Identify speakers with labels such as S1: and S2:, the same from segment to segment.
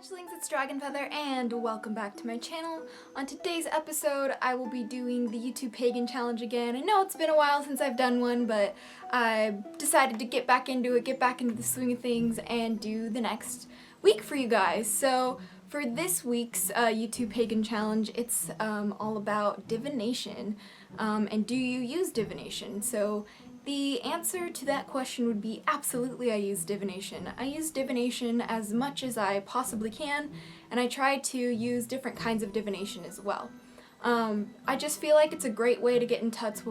S1: Hatchlings, it's DragonFeather and welcome back to my channel. On today's episode, I will be doing the YouTube Pagan Challenge again. I know it's been a while since I've done one, but I decided to get back into it, get back into the swing of things, and do the next week for you guys. So for this week's YouTube Pagan Challenge, it's all about divination. And do you use divination? So the answer to that question would be absolutely I use divination. I use divination as much as I possibly can, and I try to use different kinds of divination as well. I just feel like it's a great way to get in touch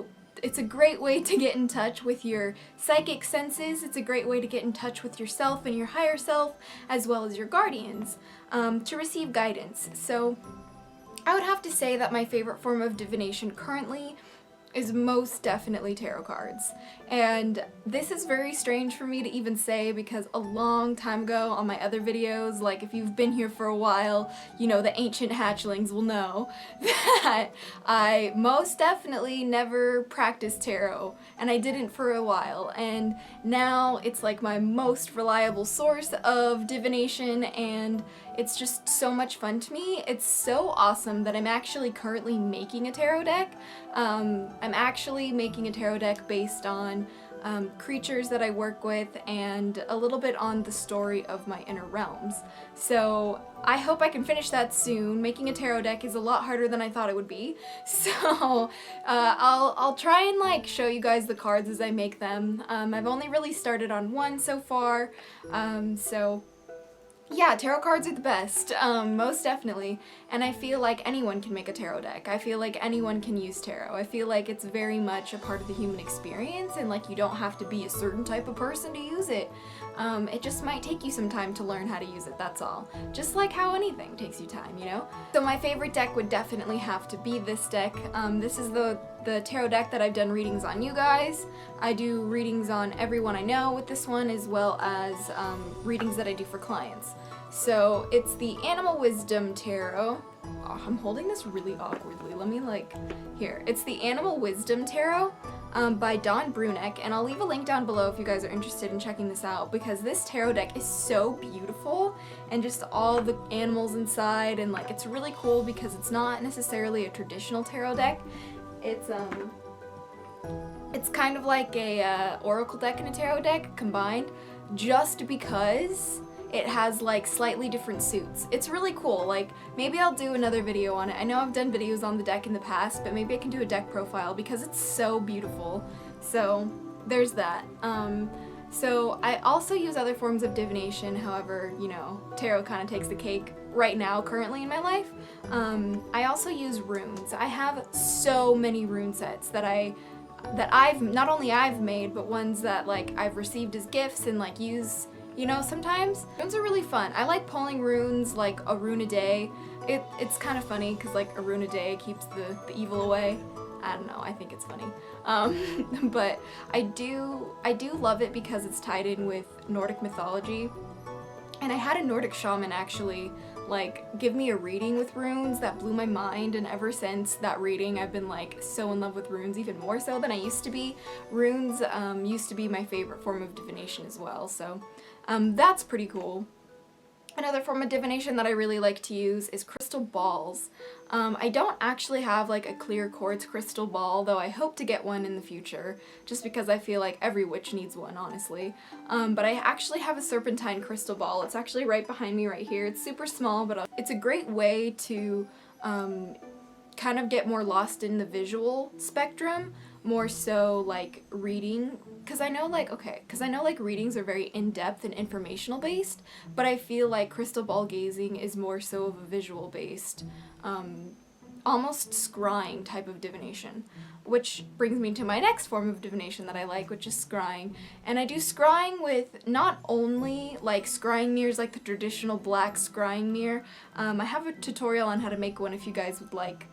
S1: with your psychic senses. It's a great way to get in touch with yourself and your higher self, as well as your guardians, to receive guidance. So I would have to say that my favorite form of divination currently is most definitely tarot cards. And this is very strange for me to even say because a long time ago on my other videos, like if you've been here for a while, you know, the ancient hatchlings will know that I most definitely never practiced tarot, and I didn't for a while, and now it's like my most reliable source of divination, and it's just so much fun to me. It's so awesome that I'm actually currently making a tarot deck. I'm actually making a tarot deck based on creatures that I work with and a little bit on the story of my inner realms. So I hope I can finish that soon. Making a tarot deck is a lot harder than I thought it would be. So I'll try and like show you guys the cards as I make them. I've only really started on one so far, so yeah, tarot cards are the best, most definitely, and I feel like anyone can make a tarot deck. I feel like anyone can use tarot. I feel like it's very much a part of the human experience, and like you don't have to be a certain type of person to use it. It just might take you some time to learn how to use it, that's all. Just like how anything takes you time, you know? So my favorite deck would definitely have to be this deck. This is the tarot deck that I've done readings on you guys. I do readings on everyone I know with this one, as well as readings that I do for clients. So it's the Animal Wisdom Tarot. Oh, I'm holding this really awkwardly. Let me here. It's the Animal Wisdom Tarot by Dawn Bruneck, and I'll leave a link down below if you guys are interested in checking this out, because this tarot deck is so beautiful, and just all the animals inside, and like it's really cool because it's not necessarily a traditional tarot deck. It's kind of like a oracle deck and a tarot deck combined, just because it has like slightly different suits. It's really cool. Like maybe I'll do another video on it. I know I've done videos on the deck in the past, but maybe I can do a deck profile because it's so beautiful. So there's that. So I also use other forms of divination. However, you know, tarot kind of takes the cake right now currently in my life. I also use runes. I have so many rune sets that I've not only I've made, but ones that like I've received as gifts and like use, you know, sometimes. Runes are really fun. I like pulling runes, like a rune a day. It's kind of funny because like a rune a day keeps the evil away. I don't know, I think it's funny. But I do love it because it's tied in with Nordic mythology. And I had a Nordic shaman actually like give me a reading with runes that blew my mind, and ever since that reading I've been like so in love with runes, even more so than I used to be. Runes used to be my favorite form of divination as well, so that's pretty cool. Another form of divination that I really like to use is crystal balls. I don't actually have like a clear quartz crystal ball, though I hope to get one in the future, just because I feel like every witch needs one, honestly. But I actually have a serpentine crystal ball. It's actually right behind me right here. It's super small, but it's a great way to kind of get more lost in the visual spectrum, more so like reading, because I know like readings are very in-depth and informational based, but I feel like crystal ball gazing is more so of a visual based, almost scrying type of divination, which brings me to my next form of divination that I like, which is scrying. And I do scrying with not only like scrying mirrors, like the traditional black scrying mirror. I have a tutorial on how to make one if you guys would like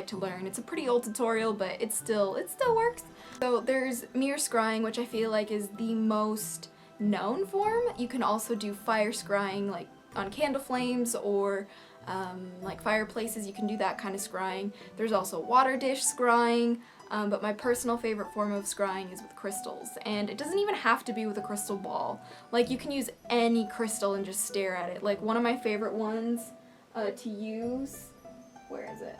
S1: to learn. It's a pretty old tutorial, but it still works. So there's mirror scrying, which I feel like is the most known form. You can also do fire scrying, like on candle flames or like fireplaces. You can do that kind of scrying. There's also water dish scrying. but my personal favorite form of scrying is with crystals, and it doesn't even have to be with a crystal ball. Like, you can use any crystal and just stare at it. Like, one of my favorite ones to use, where is it?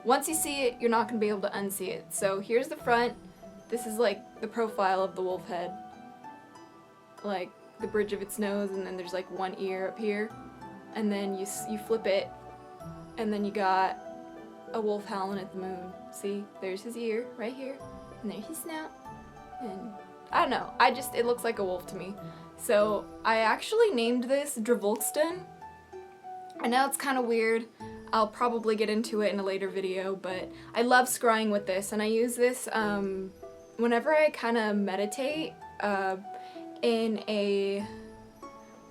S1: Once you see it, you're not going to be able to unsee it. So here's the front. This is like the profile of the wolf head. Like the bridge of its nose, and then there's like one ear up here. And then you flip it, and then you got a wolf howling at the moon. See? There's his ear right here, and there's his snout. And I don't know, it looks like a wolf to me. So I actually named this Lavungston. I know it's kind of weird. I'll probably get into it in a later video, but I love scrying with this, and I use this whenever I kind of meditate in a...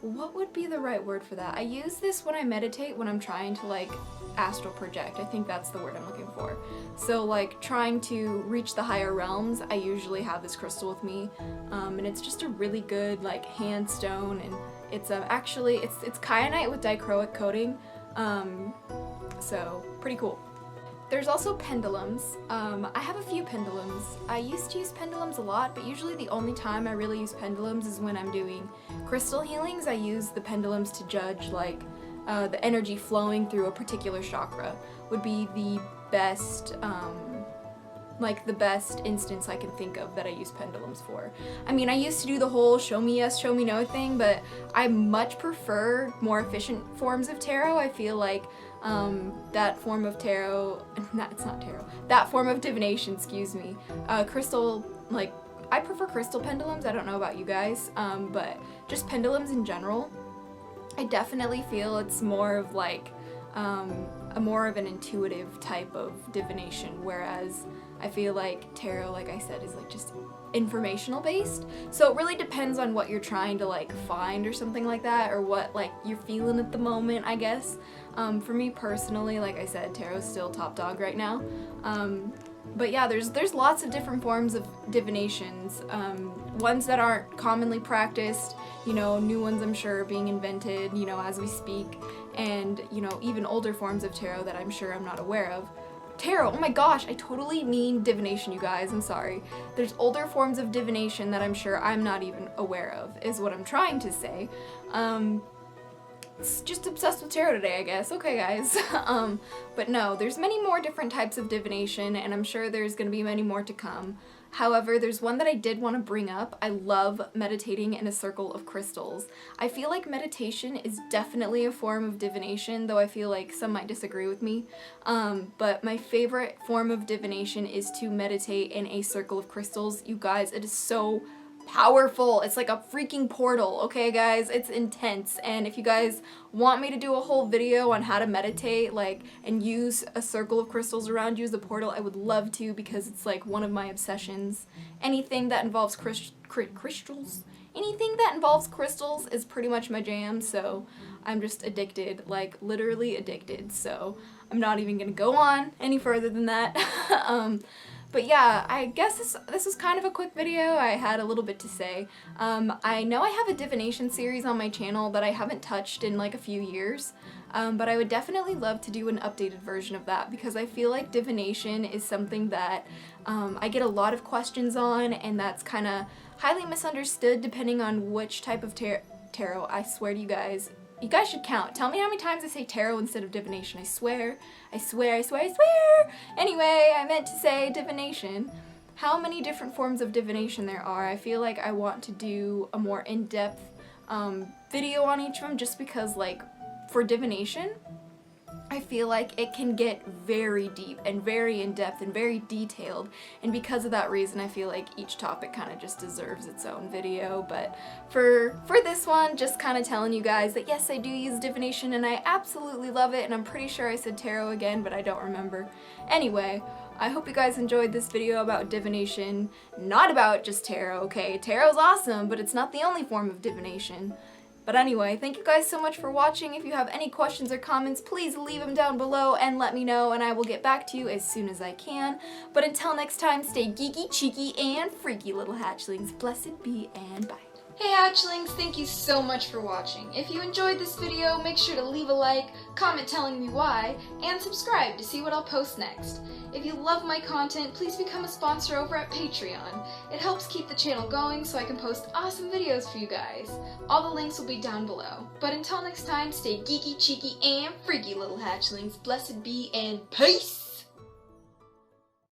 S1: what would be the right word for that? I use this when I meditate when I'm trying to like astral project. I think that's the word I'm looking for. So like trying to reach the higher realms, I usually have this crystal with me, and it's just a really good like hand stone, and it's actually it's kyanite with dichroic coating. So pretty cool. There's also pendulums. I have a few pendulums. I used to use pendulums a lot, but usually the only time I really use pendulums is when I'm doing crystal healings. I use the pendulums to judge like the energy flowing through a particular chakra would be the best like the best instance I can think of that I use pendulums for. I mean, I used to do the whole show me yes, show me no thing, but I much prefer more efficient forms of tarot. I feel like that form of tarot, it's not tarot, that form of divination, excuse me, crystal, like, I prefer crystal pendulums. I don't know about you guys, but just pendulums in general, I definitely feel it's more of like more of an intuitive type of divination, whereas I feel like tarot, like I said, is like just informational based. So it really depends on what you're trying to like find or something like that, or what like you're feeling at the moment, I guess. For me personally, like I said, tarot's still top dog right now. But yeah, there's lots of different forms of divinations. Ones that aren't commonly practiced, you know, new ones I'm sure are being invented, you know, as we speak, and, you know, even older forms of tarot that I'm sure I'm not aware of. Tarot, oh my gosh, I totally mean divination, you guys, I'm sorry. There's older forms of divination that I'm sure I'm not even aware of, is what I'm trying to say. It's just obsessed with tarot today, I guess. Okay, guys. But no, there's many more different types of divination, and I'm sure there's gonna be many more to come. However, there's one that I did want to bring up. I love meditating in a circle of crystals. I feel like meditation is definitely a form of divination, though I feel like some might disagree with me. But my favorite form of divination is to meditate in a circle of crystals. You guys, it is so powerful. It's like a freaking portal, okay guys? It's intense, and if you guys want me to do a whole video on how to meditate, like, and use a circle of crystals around you as a portal, I would love to, because it's like one of my obsessions. Anything that involves crystals, anything that involves crystals is pretty much my jam, so I'm just addicted, like literally addicted, so I'm not even gonna go on any further than that. But yeah, I guess this was kind of a quick video. I had a little bit to say. I know I have a divination series on my channel that I haven't touched in like a few years, but I would definitely love to do an updated version of that, because I feel like divination is something that I get a lot of questions on, and that's kind of highly misunderstood depending on which type of tarot. I swear to you guys should count. Tell me how many times I say tarot instead of divination. I swear. Anyway, I meant to say divination. How many different forms of divination there are. I feel like I want to do a more in-depth video on each of them, just because, like, for divination, I feel like it can get very deep and very in-depth and very detailed, and because of that reason I feel like each topic kind of just deserves its own video. But for this one, just kind of telling you guys that yes, I do use divination and I absolutely love it, and I'm pretty sure I said tarot again, but I don't remember. Anyway, I hope you guys enjoyed this video about divination, not about just tarot, okay? Tarot's awesome, but it's not the only form of divination. But anyway, thank you guys so much for watching. If you have any questions or comments, please leave them down below and let me know, and I will get back to you as soon as I can. But until next time, stay geeky, cheeky, and freaky, little hatchlings. Blessed be, and bye. Hey hatchlings, thank you so much for watching. If you enjoyed this video, make sure to leave a like, comment telling me why, and subscribe to see what I'll post next. If you love my content, please become a sponsor over at Patreon. It helps keep the channel going so I can post awesome videos for you guys. All the links will be down below. But until next time, stay geeky, cheeky, and freaky, little hatchlings. Blessed be, and peace!